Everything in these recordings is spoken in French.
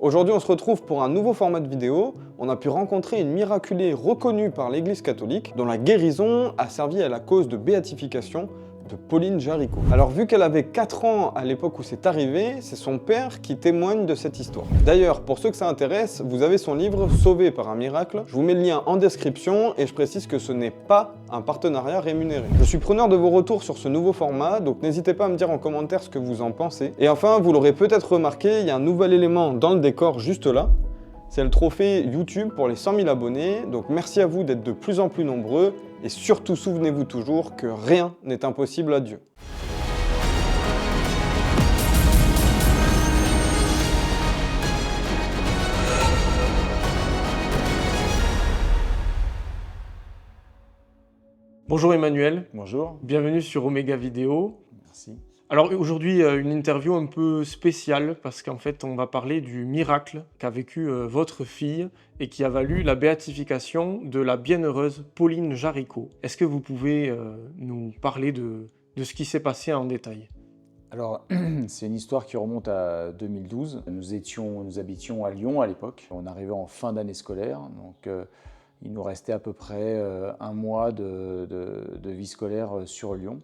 Aujourd'hui, on se retrouve pour un nouveau format de vidéo. On a pu rencontrer une miraculée reconnue par l'Église catholique, dont la guérison a servi à la cause de béatification de Pauline Jaricot. Alors vu qu'elle avait 4 ans à l'époque où c'est arrivé, c'est son père qui témoigne de cette histoire. D'ailleurs, pour ceux que ça intéresse, vous avez son livre « Sauvé par un miracle ». Je vous mets le lien en description et je précise que ce n'est pas un partenariat rémunéré. Je suis preneur de vos retours sur ce nouveau format, donc n'hésitez pas à me dire en commentaire ce que vous en pensez. Et enfin, vous l'aurez peut-être remarqué, il y a un nouvel élément dans le décor juste là. C'est le trophée YouTube pour les 100 000 abonnés, donc merci à vous d'être de plus en plus nombreux, et surtout souvenez-vous toujours que rien n'est impossible à Dieu. Bonjour Emmanuel, Bonjour. bienvenue sur Omega Vidéo. Merci. Alors aujourd'hui, une interview un peu spéciale parce qu'en fait, on va parler du miracle qu'a vécu votre fille et qui a valu la béatification de la bienheureuse Pauline Jaricot. Est-ce que vous pouvez nous parler de ce qui s'est passé en détail? Alors, c'est une histoire qui remonte à 2012. Nous habitions à Lyon à l'époque. On arrivait en fin d'année scolaire, donc il nous restait à peu près un mois de vie scolaire sur Lyon.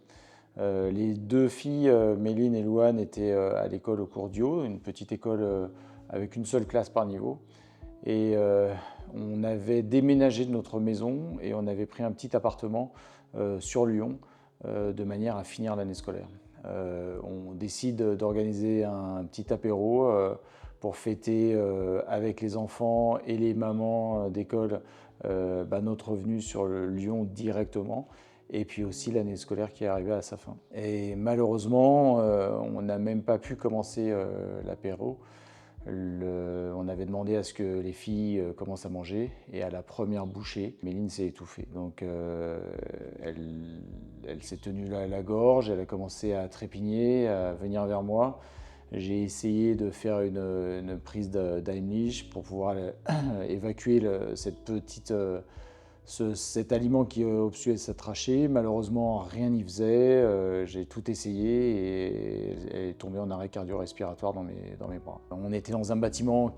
Les deux filles, Méline et Louane, étaient à l'école au cours Dio, une petite école avec une seule classe par niveau. Et on avait déménagé de notre maison et on avait pris un petit appartement sur Lyon de manière à finir l'année scolaire. On décide d'organiser un petit apéro pour fêter avec les enfants et les mamans d'école notre venue sur le Lyon directement. Et puis aussi l'année scolaire qui est arrivée à sa fin. Et malheureusement, on n'a même pas pu commencer l'apéro. On avait demandé à ce que les filles commencent à manger, et à la première bouchée, Méline s'est étouffée. Donc elle s'est tenue à la gorge, elle a commencé à trépigner, à venir vers moi. J'ai essayé de faire une prise d'Heimlich pour pouvoir évacuer cet aliment qui obstruait sa trachée. Malheureusement, rien n'y faisait. J'ai tout essayé et elle est tombée en arrêt cardio-respiratoire dans mes bras. On était dans un bâtiment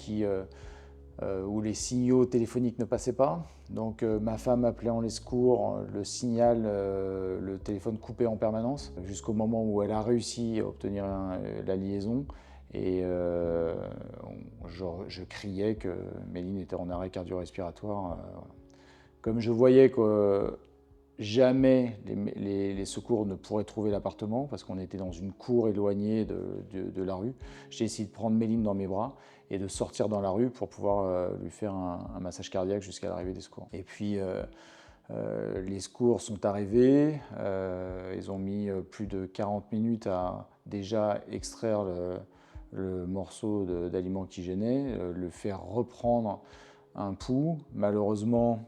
où les signaux téléphoniques ne passaient pas. Donc ma femme appelait en les secours, le signal, le téléphone coupait en permanence, jusqu'au moment où elle a réussi à obtenir la liaison. Et je criais que Méline était en arrêt cardio-respiratoire. Comme je voyais que jamais les secours ne pourraient trouver l'appartement, parce qu'on était dans une cour éloignée de la rue, j'ai essayé de prendre Méline dans mes bras et de sortir dans la rue pour pouvoir lui faire un massage cardiaque jusqu'à l'arrivée des secours. Et puis les secours sont arrivés, ils ont mis plus de 40 minutes à déjà extraire le morceau d'aliment qui gênait, le faire reprendre un pouls. Malheureusement,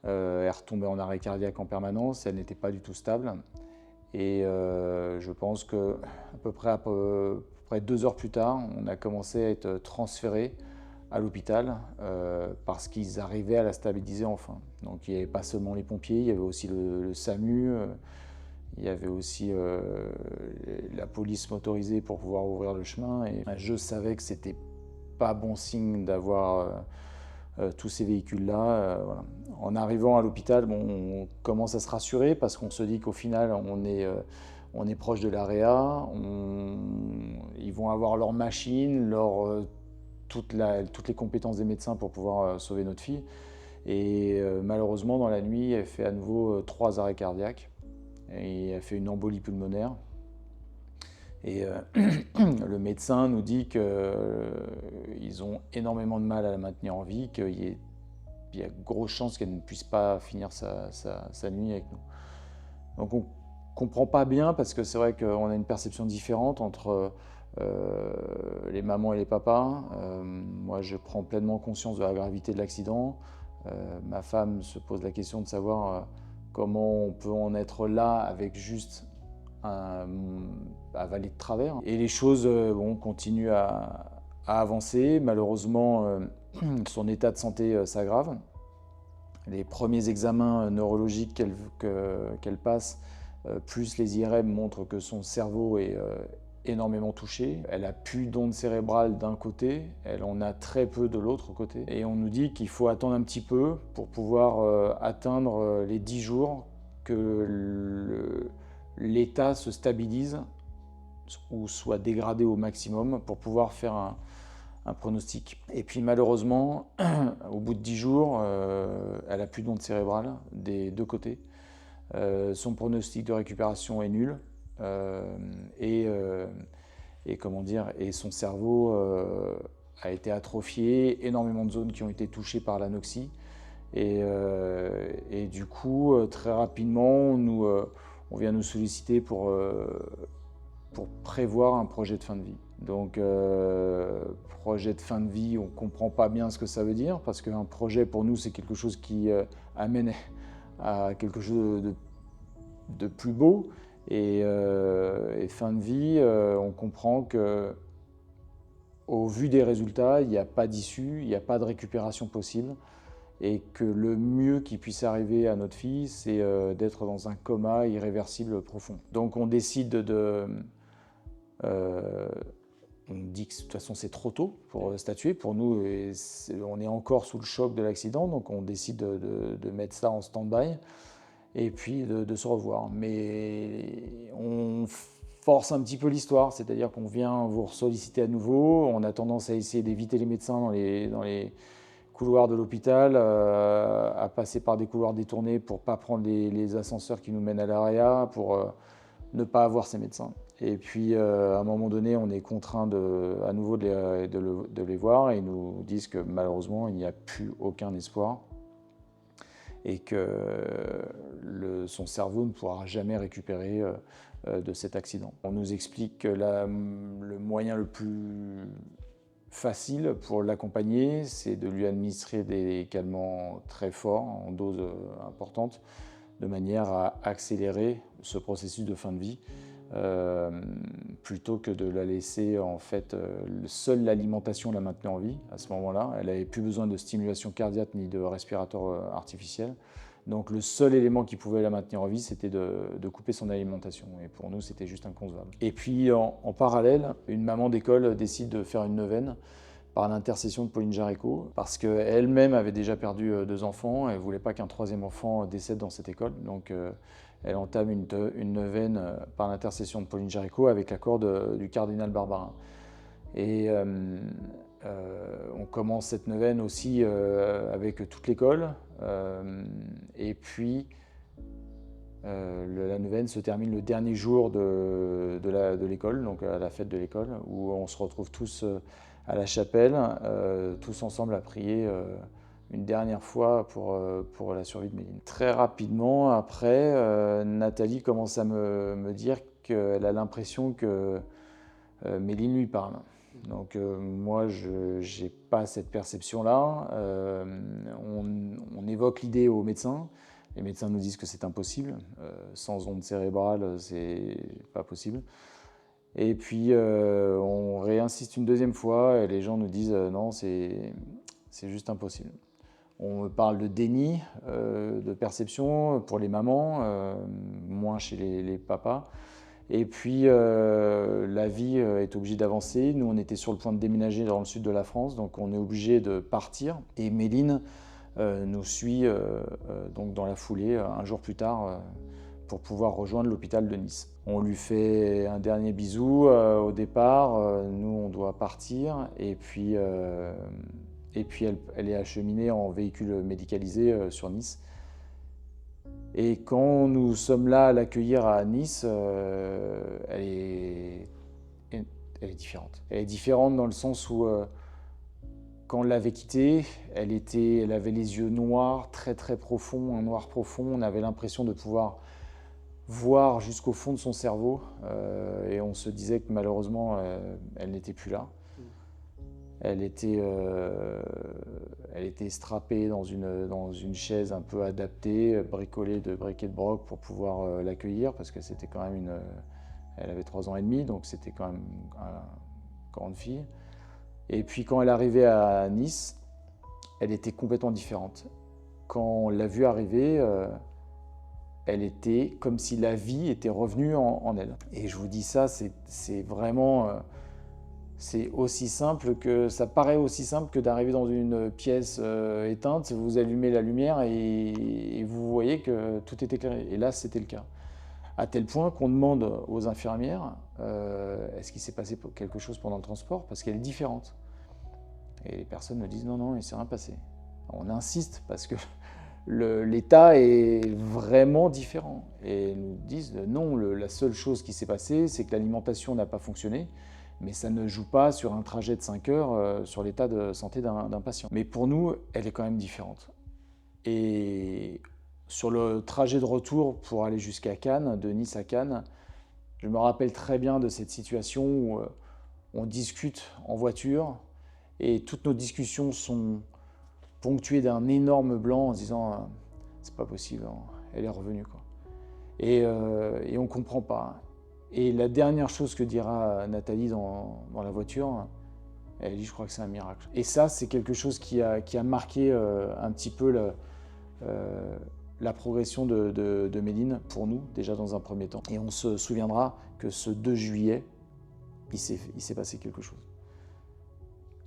elle retombait en arrêt cardiaque en permanence, elle n'était pas du tout stable. Et je pense qu'à peu près 2 heures plus tard, on a commencé à être transféré à l'hôpital parce qu'ils arrivaient à la stabiliser enfin. Donc il n'y avait pas seulement les pompiers, il y avait aussi le SAMU, il y avait aussi la police motorisée pour pouvoir ouvrir le chemin. Et je savais que c'était pas bon signe d'avoir tous ces véhicules-là. Voilà. En arrivant à l'hôpital, on commence à se rassurer parce qu'on se dit qu'au final, on est proche de la réa. Ils vont avoir leur machine, toutes les compétences des médecins pour pouvoir sauver notre fille. Et malheureusement, dans la nuit, elle fait à nouveau 3 arrêts cardiaques et elle fait une embolie pulmonaire. Et le médecin nous dit qu'ils ont énormément de mal à la maintenir en vie, qu'il y a grosse chance qu'elle ne puisse pas finir sa nuit avec nous. Donc on ne comprend pas bien, parce que c'est vrai qu'on a une perception différente entre les mamans et les papas. Moi, je prends pleinement conscience de la gravité de l'accident. Ma femme se pose la question de savoir comment on peut en être là avec juste un valet de travers. Et les choses continuent à avancer. Malheureusement, son état de santé s'aggrave. Les premiers examens neurologiques qu'elle passe, plus les IRM, montrent que son cerveau est énormément touchée. Elle a plus d'ondes cérébrales d'un côté, elle en a très peu de l'autre côté. Et on nous dit qu'il faut attendre un petit peu pour pouvoir atteindre les 10 jours, que l'état se stabilise ou soit dégradé au maximum pour pouvoir faire un pronostic. Et puis malheureusement, au bout de 10 jours, elle a plus d'ondes cérébrales des deux côtés. Son pronostic de récupération est nul. Et son cerveau a été atrophié, énormément de zones qui ont été touchées par l'anoxie. Et du coup, très rapidement, on vient nous solliciter pour prévoir un projet de fin de vie. Donc, projet de fin de vie, on ne comprend pas bien ce que ça veut dire, parce qu'un projet, pour nous, c'est quelque chose qui amène à quelque chose de plus beau. Et fin de vie, on comprend que, au vu des résultats, il n'y a pas d'issue, il n'y a pas de récupération possible, et que le mieux qui puisse arriver à notre fille, c'est d'être dans un coma irréversible profond. Donc on décide on dit que de toute façon c'est trop tôt pour statuer. Pour nous, on est encore sous le choc de l'accident, donc on décide de mettre ça en stand-by et puis de se revoir. Mais on force un petit peu l'histoire, c'est-à-dire qu'on vient vous solliciter à nouveau. On a tendance à essayer d'éviter les médecins dans les couloirs de l'hôpital, à passer par des couloirs détournés pour ne pas prendre les ascenseurs qui nous mènent à l'AREA, pour ne pas avoir ces médecins. Et puis, à un moment donné, on est contraint à nouveau de les voir, et ils nous disent que malheureusement, il n'y a plus aucun espoir et que son cerveau ne pourra jamais récupérer de cet accident. On nous explique que le moyen le plus facile pour l'accompagner, c'est de lui administrer des calmants très forts, en dose importante, de manière à accélérer ce processus de fin de vie, plutôt que de la laisser, en fait, seule l'alimentation la maintenir en vie à ce moment-là. Elle n'avait plus besoin de stimulation cardiaque ni de respirateur artificiel. Donc le seul élément qui pouvait la maintenir en vie, c'était de couper son alimentation. Et pour nous, c'était juste inconcevable. Et puis en parallèle, une maman d'école décide de faire une neuvaine par l'intercession de Pauline Jaricot, parce qu'elle-même avait déjà perdu 2 enfants, elle ne voulait pas qu'un 3e enfant décède dans cette école. Donc elle entame une neuvaine par l'intercession de Pauline Jaricot avec l'accord du cardinal Barbarin. Et on commence cette neuvaine aussi avec toute l'école. Et puis la neuvaine se termine le dernier jour de l'école, donc à la fête de l'école, où on se retrouve tous à la chapelle, tous ensemble à prier une dernière fois pour la survie de Méline. Très rapidement après, Nathalie commence à me dire qu'elle a l'impression que Méline lui parle. Donc moi, je n'ai pas cette perception-là. On évoque l'idée aux médecins. Les médecins nous disent que c'est impossible. Sans ondes cérébrales, c'est pas possible. Et puis on réinsiste une 2e fois et les gens nous disent non, c'est juste impossible. On parle de déni de perception pour les mamans, moins chez les papas. Et puis la vie est obligée d'avancer. Nous, on était sur le point de déménager dans le sud de la France, donc on est obligé de partir. Et Méline nous suit donc dans la foulée, un jour plus tard, pour pouvoir rejoindre l'hôpital de Nice. On lui fait un dernier bisou au départ. Nous, on doit partir. Et puis elle est acheminée en véhicule médicalisé sur Nice. Et quand nous sommes là à l'accueillir à Nice, elle est différente. Elle est différente dans le sens où, quand on l'avait quittée, elle avait les yeux noirs, très très profonds, un noir profond. On avait l'impression de pouvoir voir jusqu'au fond de son cerveau. Et on se disait que malheureusement, elle n'était plus là. Elle était strappée dans une chaise un peu adaptée, bricolée de briquet de broc pour pouvoir l'accueillir, parce que c'était quand même elle avait 3 ans et demi, donc c'était quand même une grande fille. Et puis quand elle arrivait à Nice, elle était complètement différente. Quand on l'a vue arriver, elle était comme si la vie était revenue en elle. Et je vous dis ça, c'est vraiment... c'est aussi simple que... Ça paraît aussi simple que d'arriver dans une pièce éteinte, vous allumez la lumière et vous voyez que tout est éclairé. Et là, c'était le cas. À tel point qu'on demande aux infirmières est-ce qu'il s'est passé quelque chose pendant le transport, parce qu'elle est différente. Et les personnes me disent non, non, il ne s'est rien passé. On insiste parce que l'état est vraiment différent. Et ils nous disent non, la seule chose qui s'est passée, c'est que l'alimentation n'a pas fonctionné, mais ça ne joue pas sur un trajet de 5 heures sur l'état de santé d'un patient. Mais pour nous, elle est quand même différente. Et sur le trajet de retour pour aller jusqu'à Cannes, de Nice à Cannes, je me rappelle très bien de cette situation où on discute en voiture et toutes nos discussions sont ponctuées d'un énorme blanc en se disant c'est pas possible, elle est revenue, quoi. Et on comprend pas. Et la dernière chose que dira Nathalie dans la voiture, elle dit je crois que c'est un miracle. Et ça, c'est quelque chose qui a marqué un petit peu la progression de Méline pour nous, déjà dans un premier temps. Et on se souviendra que ce 2 juillet, il s'est passé quelque chose.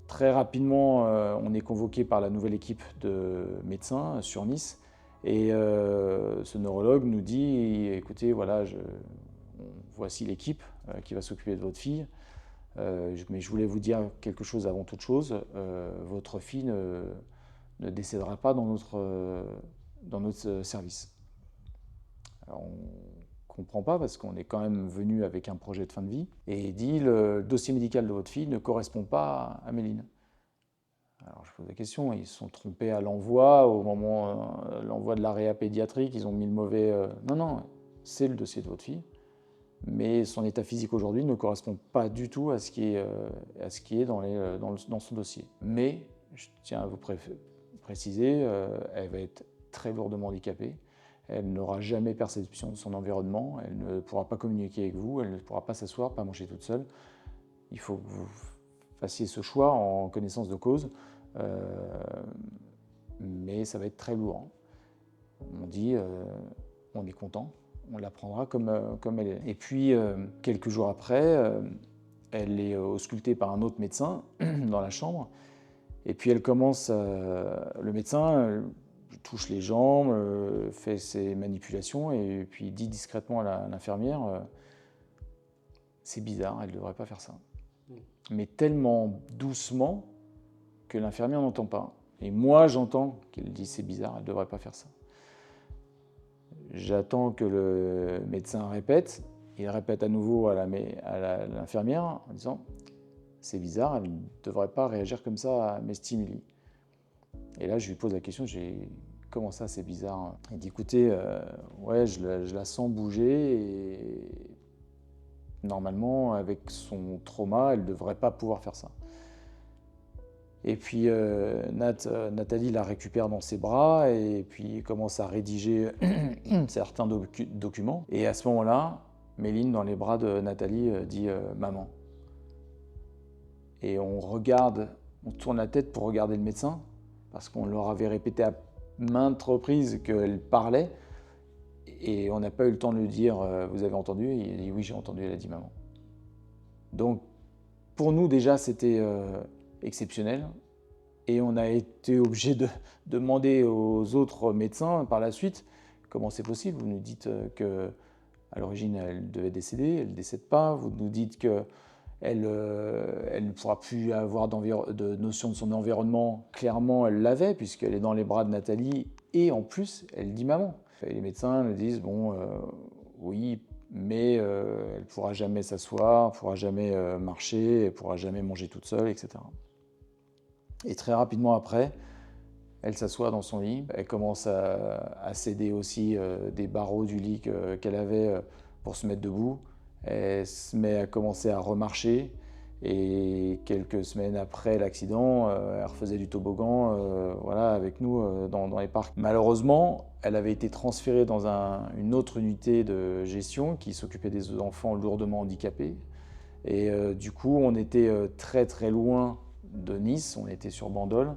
Très rapidement, on est convoqué par la nouvelle équipe de médecins sur Nice. Et ce neurologue nous dit, écoutez, voilà, voici l'équipe qui va s'occuper de votre fille. Mais je voulais vous dire quelque chose avant toute chose. Votre fille ne décédera pas dans notre service. Alors, on ne comprend pas parce qu'on est quand même venu avec un projet de fin de vie. Et il dit, le dossier médical de votre fille ne correspond pas à Méline. Alors je pose la question, ils se sont trompés à l'envoi, au moment l'envoi de la réa pédiatrique, ils ont mis le mauvais... Non, non, c'est le dossier de votre fille, mais son état physique aujourd'hui ne correspond pas du tout à ce qui est dans son dossier. Mais, je tiens à vous préciser, elle va être très lourdement handicapée, elle n'aura jamais perception de son environnement, elle ne pourra pas communiquer avec vous, elle ne pourra pas s'asseoir, pas manger toute seule. Il faut que vous fassiez ce choix en connaissance de cause. Mais ça va être très lourd. On dit, on est content, on la prendra comme elle est. Et puis, quelques jours après, elle est auscultée par un autre médecin dans la chambre. Et puis elle commence, le médecin touche les jambes, fait ses manipulations et puis dit discrètement à l'infirmière, c'est bizarre, elle ne devrait pas faire ça. Mais tellement doucement que l'infirmière n'entend pas. Et moi, j'entends qu'elle dit c'est bizarre, elle ne devrait pas faire ça. J'attends que le médecin répète. Il répète à nouveau à l'infirmière en disant c'est bizarre, elle ne devrait pas réagir comme ça à mes stimuli. Et là, je lui pose la question, comment ça, c'est bizarre? Il dit écoutez, ouais, je la sens bouger et normalement, avec son trauma, elle ne devrait pas pouvoir faire ça. Et puis Nathalie la récupère dans ses bras et puis commence à rédiger certains documents. Et à ce moment-là, Méline, dans les bras de Nathalie, dit « Maman ». Et on tourne la tête pour regarder le médecin, parce qu'on leur avait répété à maintes reprises qu'elle parlait. Et on n'a pas eu le temps de lui dire « Vous avez entendu ?» Et il a dit « Oui, j'ai entendu », elle a dit « Maman ». Donc, pour nous, déjà, c'était exceptionnel. Et on a été obligé de demander aux autres médecins par la suite comment c'est possible. Vous nous dites qu'à l'origine, elle devait décéder, elle ne décède pas. Vous nous dites qu'elle ne pourra plus avoir de notion de son environnement. Clairement, elle l'avait, puisqu'elle est dans les bras de Nathalie. Et en plus, elle dit maman. Et les médecins nous disent, bon, oui, mais elle ne pourra jamais s'asseoir, elle ne pourra jamais marcher, elle ne pourra jamais manger toute seule, etc. Et très rapidement après, elle s'assoit dans son lit, elle commence à céder aussi des barreaux du lit qu'elle avait pour se mettre debout. Elle se met à commencer à remarcher et quelques semaines après l'accident, elle refaisait du toboggan voilà, avec nous dans les parcs. Malheureusement, elle avait été transférée dans une autre unité de gestion qui s'occupait des enfants lourdement handicapés. Et du coup, on était très très loin de Nice, on était sur Bandol,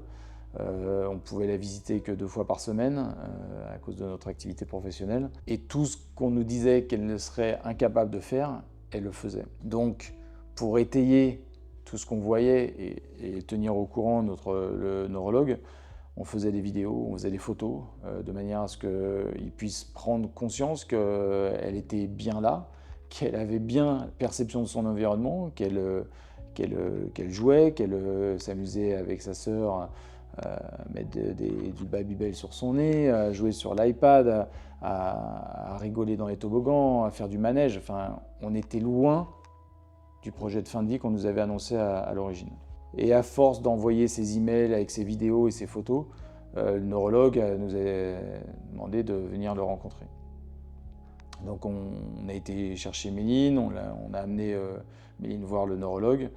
On pouvait la visiter que 2 fois par semaine à cause de notre activité professionnelle. Et tout ce qu'on nous disait qu'elle ne serait incapable de faire, elle le faisait. Donc, pour étayer tout ce qu'on voyait et tenir au courant le neurologue, on faisait des vidéos, on faisait des photos, de manière à ce qu'il puisse prendre conscience qu'elle était bien là, qu'elle avait bien perception de son environnement, qu'elle jouait, qu'elle s'amusait avec sa sœur à mettre du Babybel sur son nez, à jouer sur l'iPad, à rigoler dans les toboggans, à faire du manège. Enfin, on était loin du projet de fin de vie qu'on nous avait annoncé à l'origine. Et à force d'envoyer ces emails avec ces vidéos et ces photos, le neurologue nous a demandé de venir le rencontrer. Donc on a été chercher Méline, on a amené Méline voir le neurologue,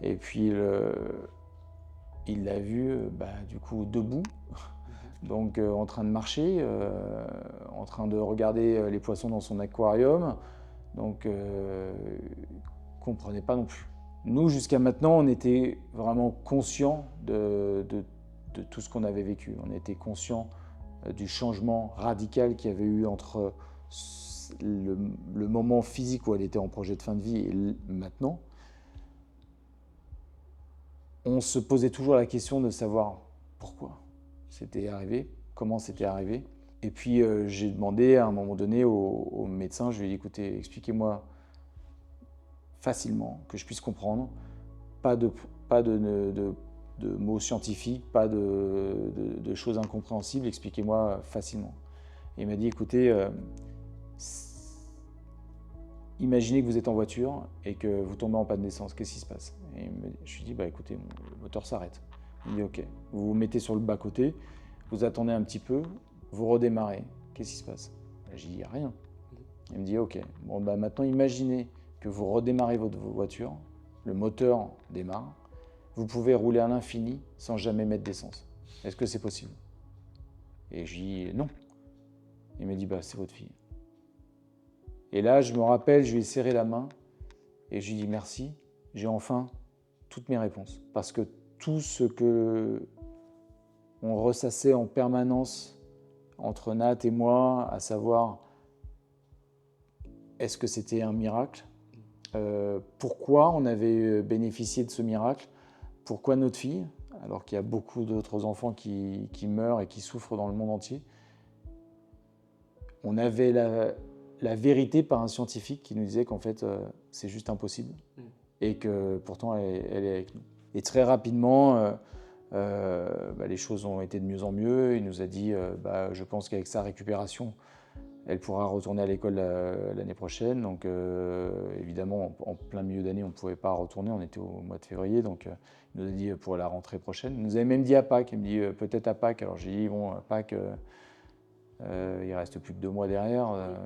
et puis il l'a vu du coup debout, donc en train de marcher, en train de regarder les poissons dans son aquarium, donc il ne comprenait pas non plus. Nous, jusqu'à maintenant, on était vraiment conscients de tout ce qu'on avait vécu. On était conscients du changement radical qu'il y avait eu entre le moment physique où elle était en projet de fin de vie et maintenant. On se posait toujours la question de savoir pourquoi c'était arrivé, comment c'était arrivé. Et puis j'ai demandé à un moment donné au médecin, je lui ai dit, écoutez, expliquez-moi facilement, que je puisse comprendre, pas de mots scientifiques, pas de choses incompréhensibles, expliquez-moi facilement. Et il m'a dit, écoutez, imaginez que vous êtes en voiture et que vous tombez en panne d'essence, qu'est-ce qui se passe? Et je lui ai dit, écoutez, le moteur s'arrête. Il me dit, ok, vous vous mettez sur le bas-côté, vous attendez un petit peu, vous redémarrez, qu'est-ce qui se passe? Je lui dis, rien. Il me dit, ok, bon, maintenant imaginez que vous redémarrez votre voiture, le moteur démarre, vous pouvez rouler à l'infini sans jamais mettre d'essence. Est-ce que c'est possible? Et je lui dis non. Il me dit c'est votre fille. Et là, je me rappelle, je lui ai serré la main et je lui ai dit merci, j'ai enfin toutes mes réponses. Parce que tout ce que on ressassait en permanence entre Nat et moi, à savoir est-ce que c'était un miracle? Pourquoi on avait bénéficié de ce miracle? Pourquoi notre fille? Alors qu'il y a beaucoup d'autres enfants qui meurent et qui souffrent dans le monde entier. On avait la vérité par un scientifique qui nous disait qu'en fait, c'est juste impossible et que pourtant, elle est avec nous. Et très rapidement, les choses ont été de mieux en mieux. Il nous a dit, je pense qu'avec sa récupération, elle pourra retourner à l'école l'année prochaine. Donc évidemment, en plein milieu d'année, on ne pouvait pas retourner. On était au mois de février. Donc il nous a dit pour la rentrée prochaine. Il nous avait même dit à Pâques. Il me dit peut-être à Pâques. Alors j'ai dit bon, à Pâques, il reste plus que 2 mois derrière.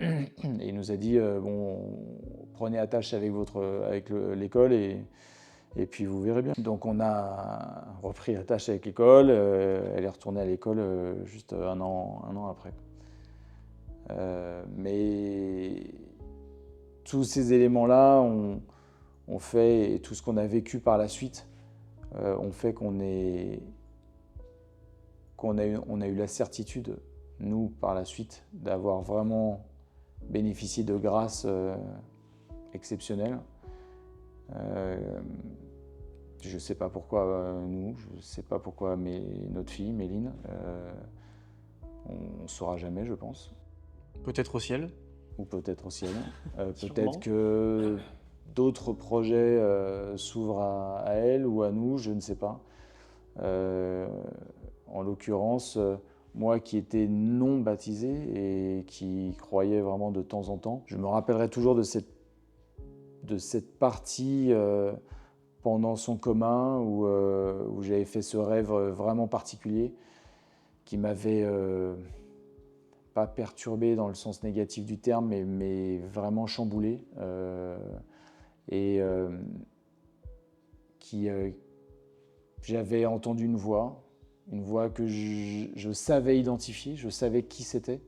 Et il nous a dit prenez attache avec l'école et puis vous verrez bien. Donc on a repris attache avec l'école. Elle est retournée à l'école juste un an après. Mais tous ces éléments-là ont fait, et tout ce qu'on a vécu par la suite, ont fait qu'on a eu la certitude, nous, par la suite, d'avoir vraiment bénéficié de grâces exceptionnelles. Je ne sais pas pourquoi nous, je ne sais pas pourquoi notre fille, Méline, on ne saura jamais, je pense. Peut-être au ciel. Ou peut-être au ciel. Peut-être que d'autres projets s'ouvrent à elle ou à nous, je ne sais pas. En l'occurrence, moi qui étais non baptisé et qui croyais vraiment de temps en temps, je me rappellerai toujours de cette partie pendant son coma où j'avais fait ce rêve vraiment particulier qui m'avait pas perturbé dans le sens négatif du terme, mais vraiment chamboulé. J'avais entendu une voix que je savais identifier, je savais qui c'était,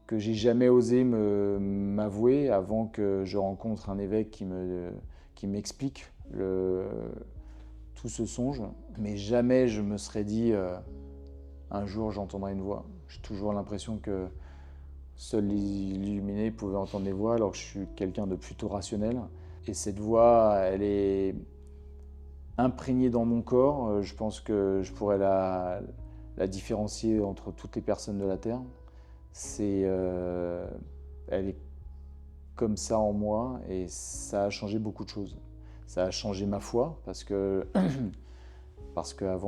que j'ai jamais osé m'avouer avant que je rencontre un évêque qui m'explique tout ce songe, mais jamais je me serais dit un jour j'entendrai une voix. J'ai toujours l'impression que seuls les illuminés pouvaient entendre des voix, alors que je suis quelqu'un de plutôt rationnel. Et cette voix, elle est imprégnée dans mon corps. Je pense que je pourrais la différencier entre toutes les personnes de la Terre. Elle est comme ça en moi et ça a changé beaucoup de choses. Ça a changé ma foi parce qu'avant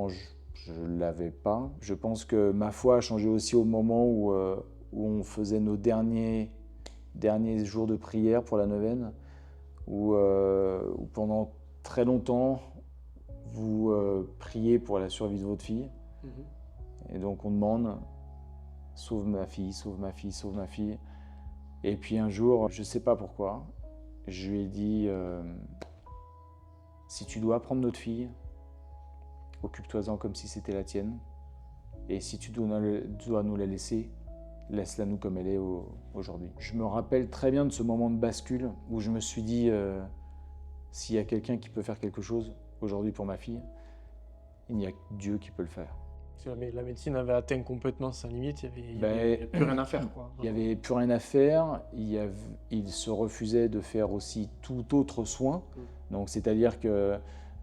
je ne l'avais pas. Je pense que ma foi a changé aussi au moment où on faisait nos derniers jours de prière pour la neuvaine, où pendant très longtemps vous priez pour la survie de votre fille. Et donc on demande « sauve ma fille, sauve ma fille, sauve ma fille ». Et puis un jour, je ne sais pas pourquoi, je lui ai dit si tu dois prendre notre fille, occupe-toi-en comme si c'était la tienne. Et si tu dois nous la laisser, laisse-la nous comme elle est aujourd'hui. Je me rappelle très bien de ce moment de bascule où je me suis dit s'il y a quelqu'un qui peut faire quelque chose aujourd'hui pour ma fille, il n'y a que Dieu qui peut le faire. La médecine avait atteint complètement sa limite, il n'y avait plus rien à faire, quoi. Il n'y avait plus rien à faire, il se refusait de faire aussi tout autre soin. Donc c'est-à-dire que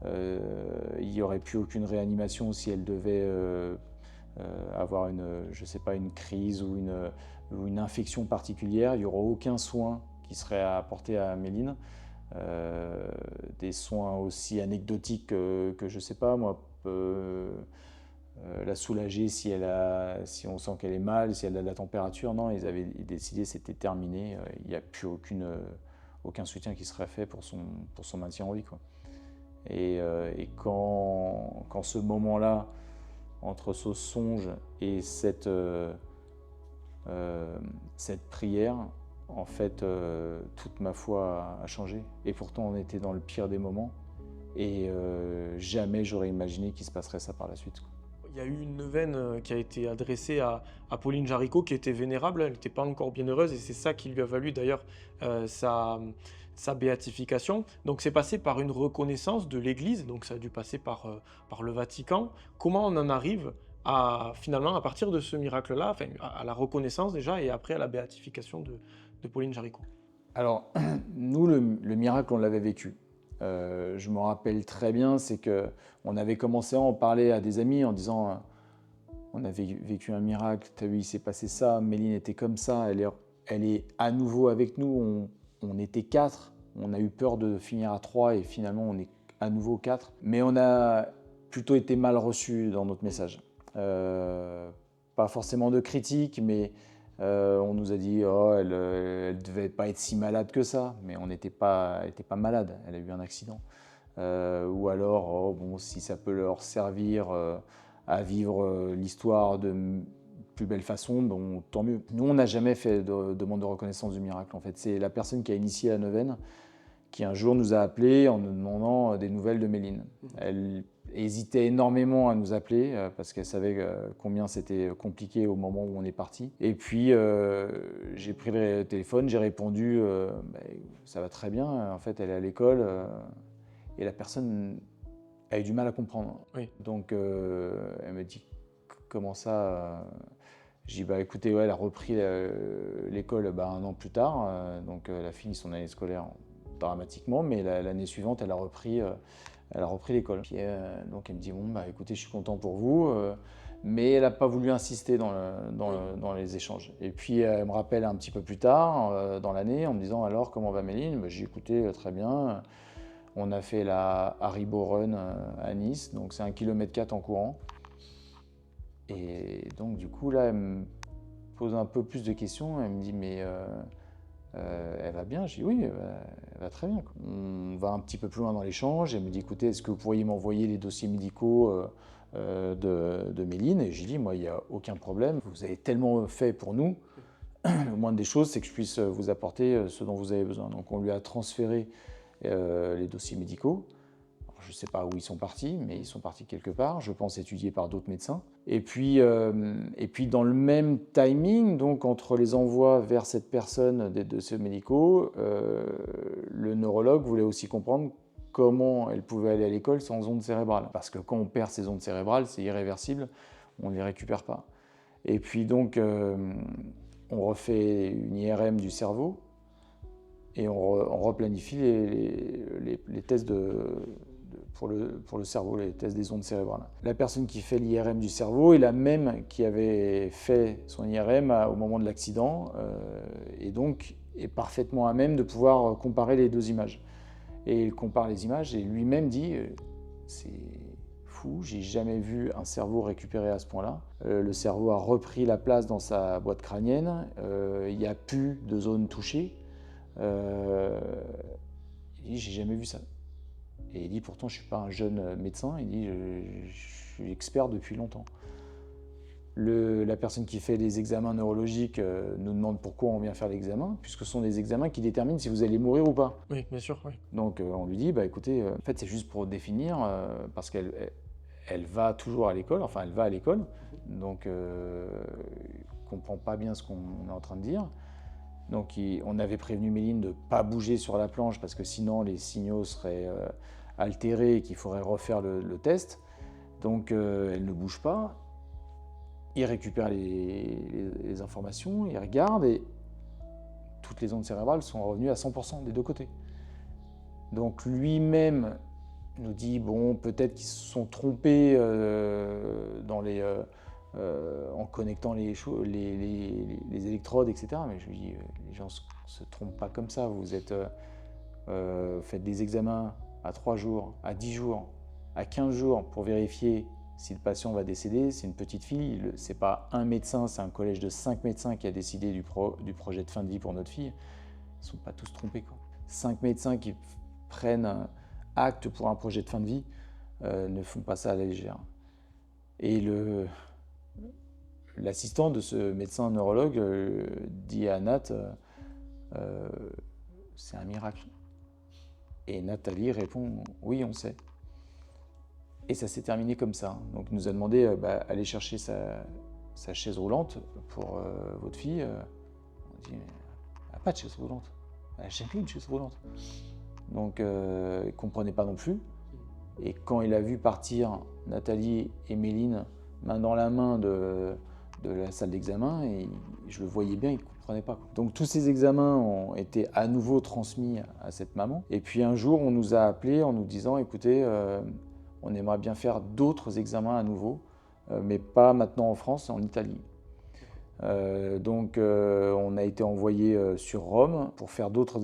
il n'y aurait plus aucune réanimation si elle devait avoir je sais pas, une crise ou une infection particulière. Il n'y aura aucun soin qui serait apporté à Méline. Des soins aussi anecdotiques que je ne sais pas, moi, la soulager si on sent qu'elle est mal, si elle a de la température. Non, ils avaient décidé, c'était terminé. Il n'y a plus aucun soutien qui serait fait pour son maintien en vie, quoi. Et quand ce moment-là, entre ce songe et cette prière, en fait, toute ma foi a changé. Et pourtant, on était dans le pire des moments. Et jamais j'aurais imaginé qu'il se passerait ça par la suite, quoi. Il y a eu une neuvaine qui a été adressée à Pauline Jaricot qui était vénérable, elle n'était pas encore bienheureuse et c'est ça qui lui a valu d'ailleurs sa béatification. Donc c'est passé par une reconnaissance de l'Église, donc ça a dû passer par le Vatican. Comment on en arrive finalement à partir de ce miracle-là, enfin, à la reconnaissance déjà et après à la béatification de Pauline Jaricot? Alors nous, le miracle, on l'avait vécu. Je me rappelle très bien, c'est qu'on avait commencé à en parler à des amis en disant on avait vécu un miracle, t'as vu, il s'est passé ça, Méline était comme ça, elle est à nouveau avec nous, on était 4, on a eu peur de finir à 3 et finalement on est à nouveau 4. Mais on a plutôt été mal reçus dans notre message. Pas forcément de critiques, mais on nous a dit oh, elle devait pas être si malade que ça, mais elle n'était pas malade, elle a eu un accident. Ou alors, oh, bon, si ça peut leur servir à vivre l'histoire de plus belle façon, bon, tant mieux. Nous, on n'a jamais fait de demande de reconnaissance du miracle. En fait, c'est la personne qui a initié la neuvaine qui un jour nous a appelés en nous demandant des nouvelles de Méline. Elle hésitait énormément à nous appeler parce qu'elle savait combien c'était compliqué au moment où on est parti. Et puis j'ai pris le téléphone, j'ai répondu ça va très bien, en fait elle est à l'école et la personne a eu du mal à comprendre. Oui. Donc elle me dit comment ça j'ai dit écoutez, ouais, elle a repris l'école un an plus tard, donc elle a fini son année scolaire dramatiquement, mais l'année suivante elle a repris l'école. Puis donc elle me dit bon écoutez, je suis content pour vous, mais elle n'a pas voulu insister dans les échanges. Et puis elle me rappelle un petit peu plus tard dans l'année en me disant alors comment va Méline. J'ai écouté très bien. On a fait la Haribo Run à Nice, donc c'est 1,4 km en courant. Et donc du coup là elle me pose un peu plus de questions. Elle me dit mais elle va bien? Je dis oui, elle va très bien. On va un petit peu plus loin dans l'échange. Elle me dit écoutez, est-ce que vous pourriez m'envoyer les dossiers médicaux de Méline? Et j'ai dit moi, il n'y a aucun problème. Vous avez tellement fait pour nous. Le moindre des choses, c'est que je puisse vous apporter ce dont vous avez besoin. Donc on lui a transféré les dossiers médicaux. Alors, je ne sais pas où ils sont partis, mais ils sont partis quelque part. Je pense étudiés par d'autres médecins. Et puis dans le même timing, donc entre les envois vers cette personne des dossiers médicaux, le neurologue voulait aussi comprendre comment elle pouvait aller à l'école sans ondes cérébrales. Parce que quand on perd ses ondes cérébrales, c'est irréversible, on ne les récupère pas. Et puis donc, on refait une IRM du cerveau et on replanifie les tests pour le cerveau, les tests des ondes cérébrales. La personne qui fait l'IRM du cerveau est la même qui avait fait son IRM au moment de l'accident et donc est parfaitement à même de pouvoir comparer les deux images. Et il compare les images et lui-même dit c'est fou, j'ai jamais vu un cerveau récupéré à ce point-là. Le cerveau a repris la place dans sa boîte crânienne, il n'y a plus de zone touchée. Il dit j'ai jamais vu ça. Et il dit pourtant je ne suis pas un jeune médecin, il dit je suis expert depuis longtemps. La personne qui fait les examens neurologiques nous demande pourquoi on vient faire l'examen, puisque ce sont des examens qui déterminent si vous allez mourir ou pas. Oui, bien sûr, oui. Donc on lui dit, bah, écoutez, en fait c'est juste pour définir, parce qu'elle va toujours à l'école, enfin elle va à l'école, donc elle ne comprend pas bien ce qu'on est en train de dire. Donc on avait prévenu Méline de ne pas bouger sur la planche, parce que sinon les signaux seraient altérés et qu'il faudrait refaire le test. Donc elle ne bouge pas. Il récupère les informations, il regarde et toutes les ondes cérébrales sont revenues à 100% des deux côtés. Donc lui-même nous dit, bon, peut-être qu'ils se sont trompés en connectant les électrodes, etc. Mais je lui dis, les gens ne se trompent pas comme ça. Vous faites des examens à 3 jours, à 10 jours, à 15 jours pour vérifier si le patient va décéder. C'est une petite fille, ce n'est pas un médecin, c'est un collège de 5 médecins qui a décidé du projet de fin de vie pour notre fille. Ils ne sont pas tous trompés, quoi. 5 médecins qui prennent acte pour un projet de fin de vie ne font pas ça à la légère. Et l'assistant de ce médecin neurologue dit à Nat, c'est un miracle. Et Nathalie répond, oui, on sait. Et ça s'est terminé comme ça. Donc il nous a demandé aller chercher sa chaise roulante pour votre fille. On dit, elle n'a pas de chaise roulante. Elle n'a jamais eu de chaise roulante. Donc il ne comprenait pas non plus. Et quand il a vu partir Nathalie et Méline main dans la main de la salle d'examen, et je le voyais bien, il ne comprenait pas. Donc tous ces examens ont été à nouveau transmis à cette maman. Et puis un jour, on nous a appelés en nous disant, écoutez, on aimerait bien faire d'autres examens à nouveau, mais pas maintenant en France, en Italie. Donc on a été envoyé sur Rome pour faire d'autres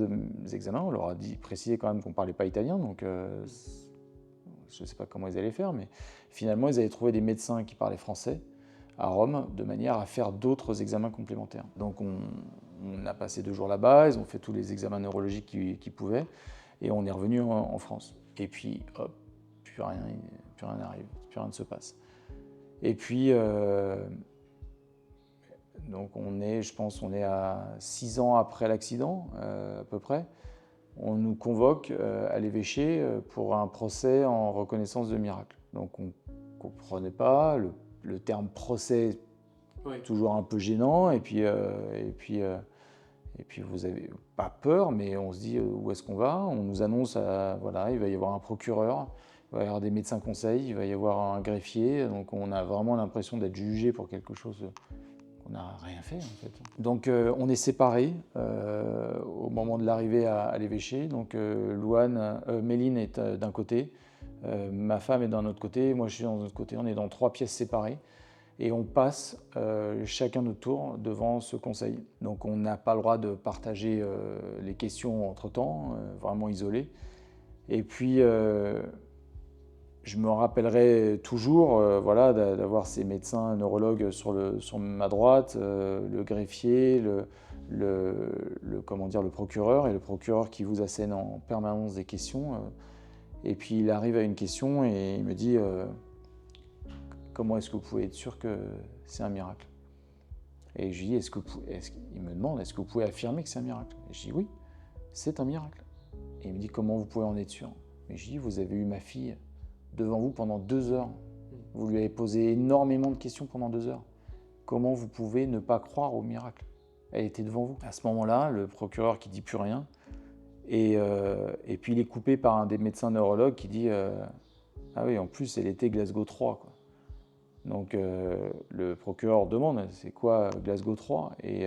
examens. On leur a précisé quand même qu'on ne parlait pas italien, donc je ne sais pas comment ils allaient faire, mais finalement ils avaient trouvé des médecins qui parlaient français à Rome, de manière à faire d'autres examens complémentaires. Donc on a passé 2 jours là-bas, ils ont fait tous les examens neurologiques qu'ils pouvaient, et on est revenu en France. Et puis hop, plus rien n'arrive, plus rien ne se passe. Et puis, donc je pense on est à 6 ans après l'accident, à peu près. On nous convoque à l'évêché pour un procès en reconnaissance de miracle. Donc on ne comprenait pas, le terme procès, oui, toujours un peu gênant, et puis vous n'avez pas peur, mais on se dit où est-ce qu'on va? On nous annonce, voilà, il va y avoir un procureur, il va y avoir des médecins conseils, il va y avoir un greffier, donc on a vraiment l'impression d'être jugé pour quelque chose qu'on n'a rien fait, en fait. Donc on est séparés au moment de l'arrivée à l'évêché. Donc Méline est d'un côté, ma femme est d'un autre côté, moi je suis dans un autre côté. On est dans 3 pièces séparées et on passe chacun notre tour devant ce conseil. Donc on n'a pas le droit de partager les questions entre-temps, vraiment isolés. Et puis je me rappellerai toujours voilà, d'avoir ces médecins neurologues sur ma droite, le greffier, le procureur, et le procureur qui vous assène en permanence des questions. Et puis il arrive à une question et il me dit comment est-ce que vous pouvez être sûr que c'est un miracle? Et je lui dis, il me demande, est-ce que vous pouvez affirmer que c'est un miracle? Et je dis oui, c'est un miracle. Et il me dit, comment vous pouvez en être sûr? Et je dis, vous avez eu ma fille devant vous pendant 2 heures. Vous lui avez posé énormément de questions pendant 2 heures. Comment vous pouvez ne pas croire au miracle? Elle était devant vous. À ce moment-là, le procureur qui dit plus rien Et puis il est coupé par un des médecins neurologues qui dit ah oui, en plus elle était Glasgow 3, quoi. Donc le procureur demande c'est quoi Glasgow 3 et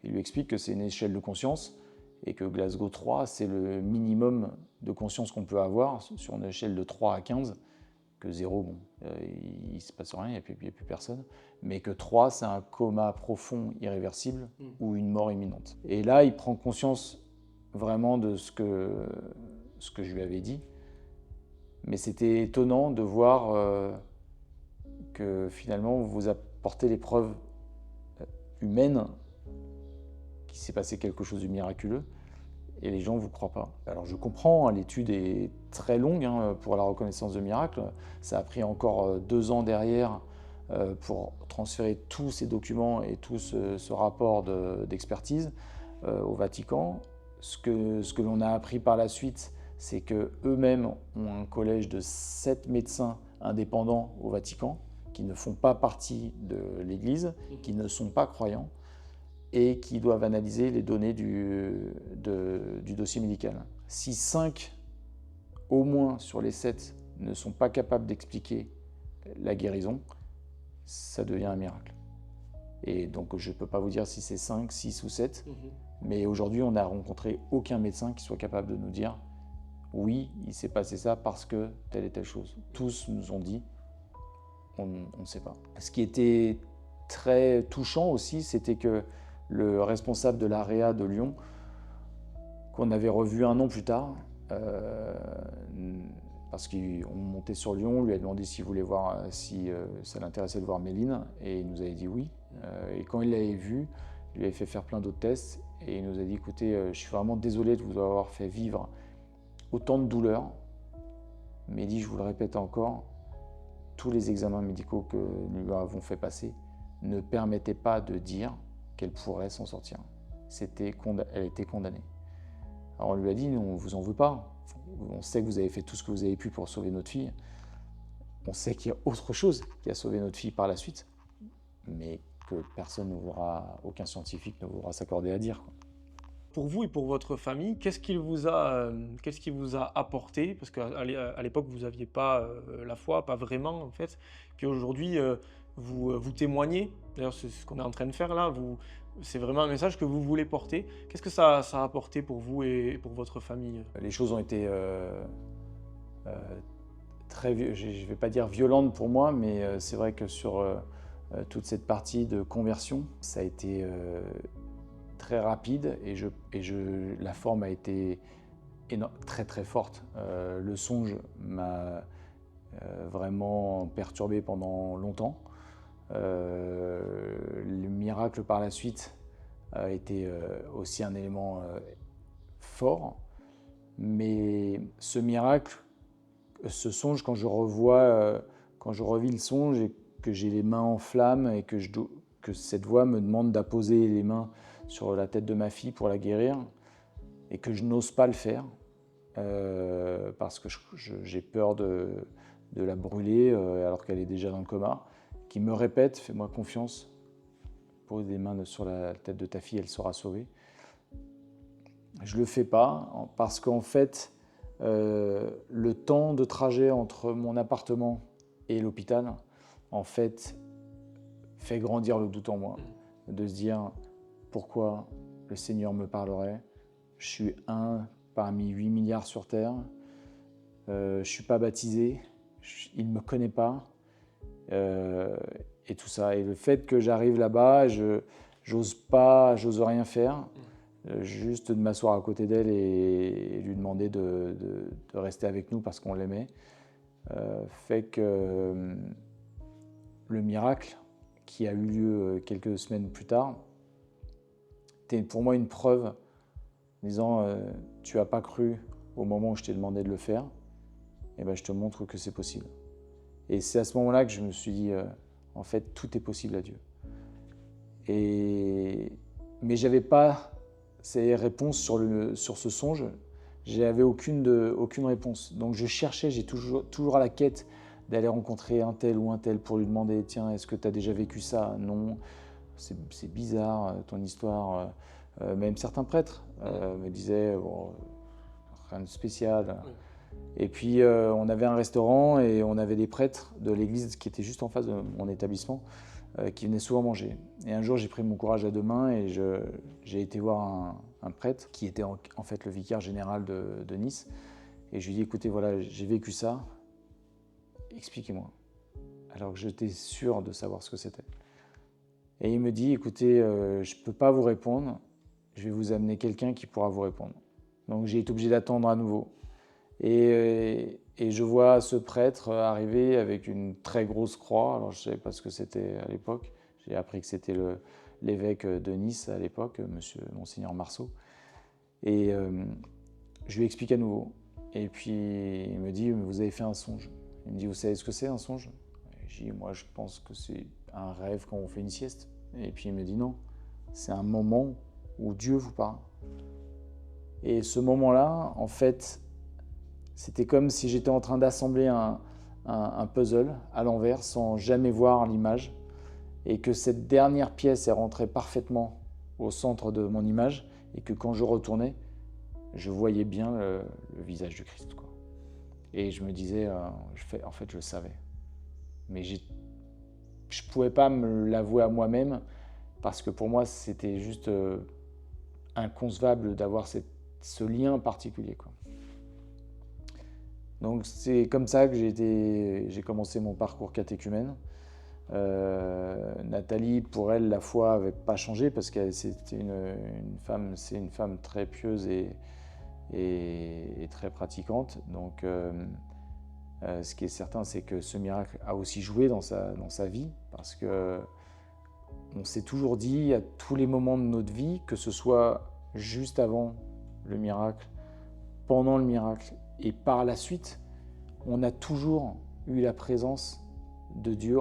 il lui explique que c'est une échelle de conscience et que Glasgow 3 c'est le minimum de conscience qu'on peut avoir sur une échelle de 3 à 15, que 0, bon, il ne se passe rien, il n'y a plus personne, mais que 3 c'est un coma profond irréversible ou une mort imminente. Et là il prend conscience vraiment de ce que je lui avais dit, mais c'était étonnant de voir que finalement vous apportez les preuves humaines qu'il s'est passé quelque chose de miraculeux et les gens ne vous croient pas. Alors je comprends, l'étude est très longue pour la reconnaissance de miracle. Ça a pris encore 2 ans derrière pour transférer tous ces documents et tout ce rapport d'expertise au Vatican. Ce que l'on a appris par la suite, c'est qu'eux-mêmes ont un collège de 7 médecins indépendants au Vatican qui ne font pas partie de l'Église, qui ne sont pas croyants et qui doivent analyser les données du dossier médical. Si 5 au moins sur les 7 ne sont pas capables d'expliquer la guérison, ça devient un miracle. Et donc je ne peux pas vous dire si c'est 5, 6 ou 7, mais aujourd'hui on n'a rencontré aucun médecin qui soit capable de nous dire oui, il s'est passé ça parce que telle et telle chose. Tous nous ont dit on ne sait pas. Ce qui était très touchant aussi, c'était que le responsable de l'AREA de Lyon, qu'on avait revu 1 an plus tard, parce qu'on montait sur Lyon, on lui a demandé s'il voulait voir, si ça l'intéressait de voir Méline, et il nous avait dit oui. Et quand il l'avait vu, il lui avait fait faire plein d'autres tests, et il nous a dit écoutez, je suis vraiment désolé de vous avoir fait vivre autant de douleurs, mais il dit, je vous le répète encore, tous les examens médicaux que nous lui avons fait passer ne permettaient pas de dire qu'elle pourrait s'en sortir. Elle était condamnée. Alors on lui a dit, on ne vous en veut pas. On sait que vous avez fait tout ce que vous avez pu pour sauver notre fille. On sait qu'il y a autre chose qui a sauvé notre fille par la suite, mais que personne ne voudra, aucun scientifique ne voudra s'accorder à dire, quoi. Pour vous et pour votre famille, qu'est-ce qu'il vous a apporté? Parce qu'à l'époque, vous n'aviez pas la foi, pas vraiment en fait. Puis aujourd'hui, vous témoignez. D'ailleurs, c'est ce qu'on est en train de faire là. C'est vraiment un message que vous voulez porter. Qu'est-ce que ça a apporté pour vous et pour votre famille? Les choses ont été très, je ne vais pas dire violentes pour moi, mais c'est vrai que sur toute cette partie de conversion, ça a été très rapide et la forme a été très très forte. Le songe m'a vraiment perturbé pendant longtemps. Le miracle par la suite a été aussi un élément fort, mais ce miracle, ce songe, quand je revis le songe et que j'ai les mains en flammes et que cette voix me demande d'apposer les mains sur la tête de ma fille pour la guérir et que je n'ose pas le faire parce que j'ai peur de la brûler alors qu'elle est déjà dans le coma, qui me répète « fais-moi confiance, pose des mains sur la tête de ta fille, elle sera sauvée ». Je ne le fais pas parce qu'en fait, le temps de trajet entre mon appartement et l'hôpital, en fait, fait grandir le doute en moi, de se dire pourquoi le Seigneur me parlerait. Je suis un parmi 8 milliards sur Terre, je ne suis pas baptisé, il ne me connaît pas, et tout ça. Et le fait que j'arrive là-bas, j'ose rien faire, juste de m'asseoir à côté d'elle et lui demander de rester avec nous parce qu'on l'aimait, fait que le miracle qui a eu lieu quelques semaines plus tard était pour moi une preuve, en disant tu n'as pas cru au moment où je t'ai demandé de le faire, et ben je te montre que c'est possible. Et c'est à ce moment-là que je me suis dit en fait tout est possible à Dieu. Mais j'avais pas ces réponses sur ce songe, j'avais aucune réponse. Donc je cherchais, j'ai toujours à la quête d'aller rencontrer un tel ou un tel pour lui demander tiens, est-ce que tu as déjà vécu ça? Non, c'est bizarre ton histoire. Même certains prêtres me disaient bon, rien de spécial. Oui. Et puis on avait un restaurant et on avait des prêtres de l'église qui étaient juste en face de mon établissement qui venaient souvent manger. Et un jour j'ai pris mon courage à deux mains et j'ai été voir un prêtre qui était en fait le vicaire général de Nice. Et je lui ai dit écoutez voilà j'ai vécu ça, expliquez-moi. Alors que j'étais sûr de savoir ce que c'était. Et il me dit écoutez je ne peux pas vous répondre, je vais vous amener quelqu'un qui pourra vous répondre. Donc j'ai été obligé d'attendre à nouveau. Et je vois ce prêtre arriver avec une très grosse croix. Alors je ne savais pas ce que c'était à l'époque. J'ai appris que c'était l'évêque de Nice à l'époque, Monseigneur Marceau. Et je lui explique à nouveau. Et puis il me dit, vous avez fait un songe. Il me dit, vous savez ce que c'est un songe? Et je dis, moi je pense que c'est un rêve quand on fait une sieste. Et puis il me dit, non, c'est un moment où Dieu vous parle. Et ce moment-là, en fait, c'était comme si j'étais en train d'assembler un puzzle à l'envers sans jamais voir l'image et que cette dernière pièce est rentrée parfaitement au centre de mon image et que quand je retournais, je voyais bien le visage du Christ, quoi. Et je me disais, en fait, je le savais. Mais je ne pouvais pas me l'avouer à moi-même parce que pour moi, c'était juste inconcevable d'avoir ce lien particulier, quoi. Donc c'est comme ça que j'ai commencé mon parcours catéchumène. Nathalie, pour elle, la foi n'avait pas changé parce que c'était c'est une femme très pieuse et très pratiquante. Donc ce qui est certain, c'est que ce miracle a aussi joué dans sa vie parce que on s'est toujours dit à tous les moments de notre vie, que ce soit juste avant le miracle, pendant le miracle et par la suite, on a toujours eu la présence de Dieu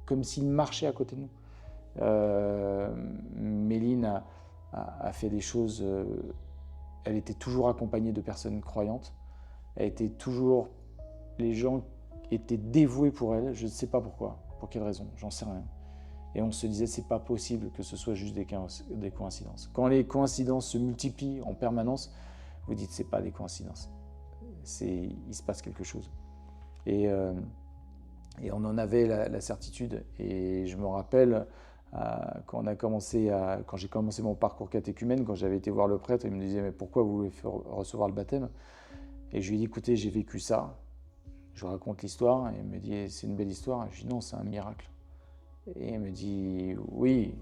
comme s'il marchait à côté de nous. Méline a fait des choses, elle était toujours accompagnée de personnes croyantes, les gens étaient dévoués pour elle, je ne sais pas pourquoi, pour quelle raison, j'en sais rien. Et on se disait, c'est pas possible que ce soit juste des coïncidences. Quand les coïncidences se multiplient en permanence, vous dites, c'est pas des coïncidences. Il se passe quelque chose. Et on en avait la certitude. Et je me rappelle, quand j'ai commencé mon parcours catéchumène, quand j'avais été voir le prêtre, il me disait, mais pourquoi vous voulez recevoir le baptême? Et je lui ai dit, écoutez, j'ai vécu ça. Je raconte l'histoire. Et il me dit, c'est une belle histoire. Et je lui ai dit, non, c'est un miracle. Et il me dit, oui,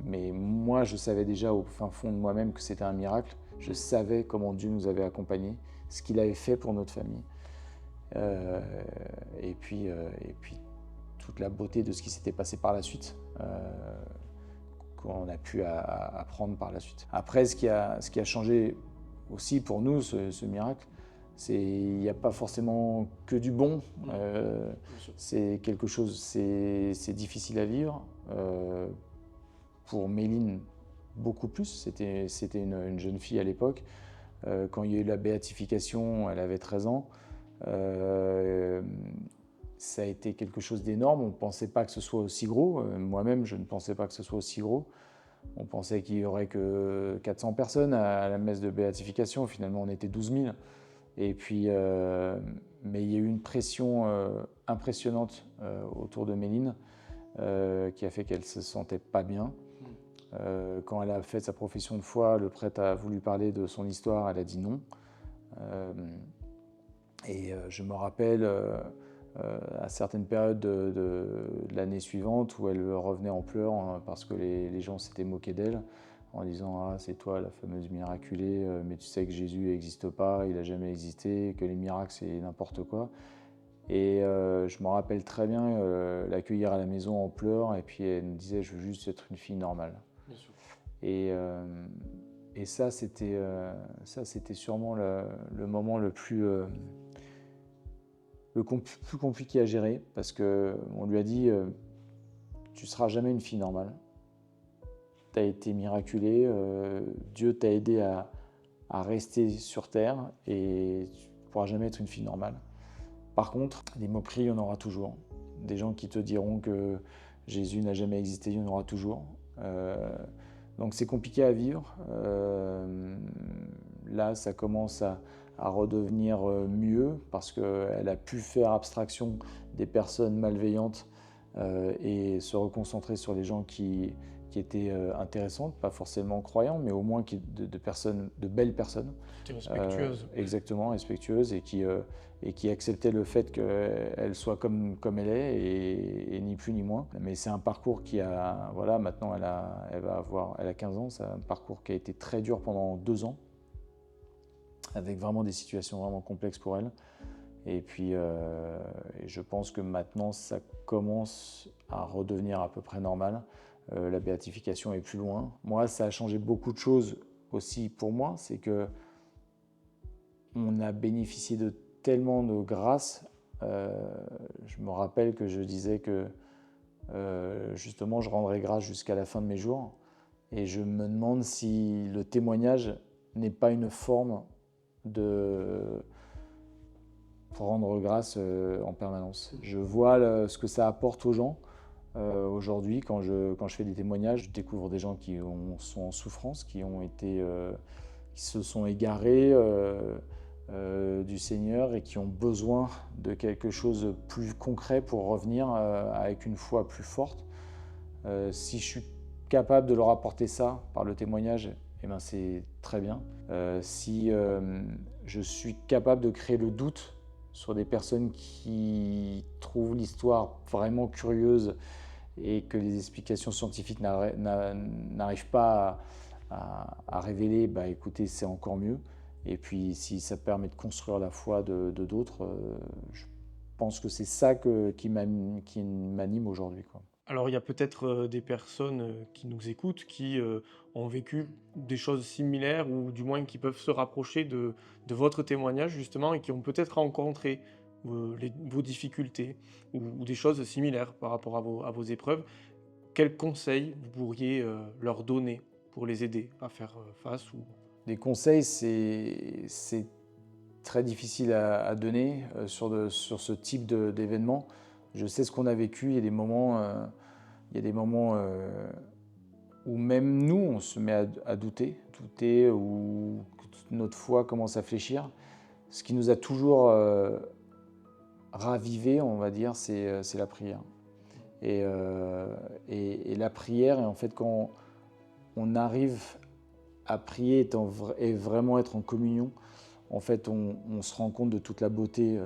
mais moi, je savais déjà au fin fond de moi-même que c'était un miracle. Je savais comment Dieu nous avait accompagnés, ce qu'il avait fait pour notre famille. Et puis toute la beauté de ce qui s'était passé par la suite, qu'on a pu apprendre par la suite. Après, ce qui a changé aussi pour nous, ce miracle, il n'y a pas forcément que du bon. C'est quelque chose, c'est difficile à vivre. Pour Méline, beaucoup plus. C'était une jeune fille à l'époque. Quand il y a eu la béatification, elle avait 13 ans. Ça a été quelque chose d'énorme. On ne pensait pas que ce soit aussi gros. Moi-même, je ne pensais pas que ce soit aussi gros. On pensait qu'il n'y aurait que 400 personnes à la messe de béatification. Finalement, on était 12 000. Et puis, mais il y a eu une pression impressionnante autour de Méline qui a fait qu'elle ne se sentait pas bien. Quand elle a fait sa profession de foi, le prêtre a voulu parler de son histoire, elle a dit non. Je me rappelle à certaines périodes de l'année suivante où elle revenait en pleurs parce que les gens s'étaient moqués d'elle en disant « Ah, c'est toi la fameuse miraculée, mais tu sais que Jésus n'existe pas, il n'a jamais existé, que les miracles c'est n'importe quoi ». Et je me rappelle très bien l'accueillir à la maison en pleurs et puis elle me disait « Je veux juste être une fille normale ». Et ça, c'était sûrement le moment le plus compliqué à gérer parce qu'on lui a dit tu ne seras jamais une fille normale. Tu as été miraculée, Dieu t'a aidé à rester sur terre et tu ne pourras jamais être une fille normale. Par contre, des moqueries, il y en aura toujours. Des gens qui te diront que Jésus n'a jamais existé, il y en aura toujours. Donc c'est compliqué à vivre. Là, ça commence à redevenir mieux parce qu'elle a pu faire abstraction des personnes malveillantes et se reconcentrer sur les gens qui étaient intéressantes, pas forcément croyants, mais au moins de personnes, de belles personnes. Respectueuse. Exactement, respectueuses et qui acceptaient le fait qu'elle soit comme elle est et ni plus ni moins. Mais c'est un parcours qui a, voilà, maintenant elle a 15 ans, c'est un parcours qui a été très dur pendant 2 ans, avec vraiment des situations vraiment complexes pour elle. Et puis, je pense que maintenant, ça commence à redevenir à peu près normal. La béatification est plus loin. Moi, ça a changé beaucoup de choses aussi pour moi. C'est que on a bénéficié de tellement de grâce. Je me rappelle que je disais que justement, je rendrai grâce jusqu'à la fin de mes jours. Et je me demande si le témoignage n'est pas une forme pour rendre grâce en permanence. Je vois ce que ça apporte aux gens. Aujourd'hui, quand je fais des témoignages, je découvre des gens qui sont en souffrance, qui se sont égarés du Seigneur et qui ont besoin de quelque chose de plus concret pour revenir avec une foi plus forte. Si je suis capable de leur apporter ça par le témoignage, eh ben c'est très bien. Si je suis capable de créer le doute sur des personnes qui trouvent l'histoire vraiment curieuse et que les explications scientifiques n'arrivent pas à révéler, bah écoutez, c'est encore mieux. Et puis si ça permet de construire la foi de d'autres, je pense que c'est ça qui m'anime aujourd'hui, quoi. Alors, il y a peut-être des personnes qui nous écoutent qui ont vécu des choses similaires ou du moins qui peuvent se rapprocher de votre témoignage justement et qui ont peut-être rencontré vos difficultés ou des choses similaires par rapport à vos épreuves. Quels conseils vous pourriez leur donner pour les aider à faire face ou... Les conseils, c'est très difficile à donner sur ce type d'événement. Je sais ce qu'on a vécu, il y a des moments, où même nous, on se met à douter, où notre foi commence à fléchir. Ce qui nous a toujours ravivé, on va dire, c'est la prière. Et la prière, et en fait, quand on arrive à prier et vraiment être en communion, en fait, on se rend compte de toute la beauté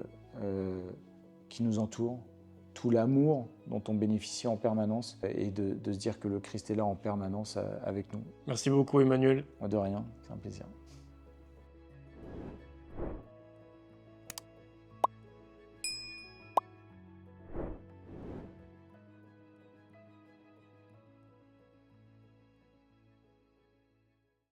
qui nous entoure, tout l'amour dont on bénéficie en permanence et de se dire que le Christ est là en permanence avec nous. Merci beaucoup Emmanuel. De rien, c'est un plaisir.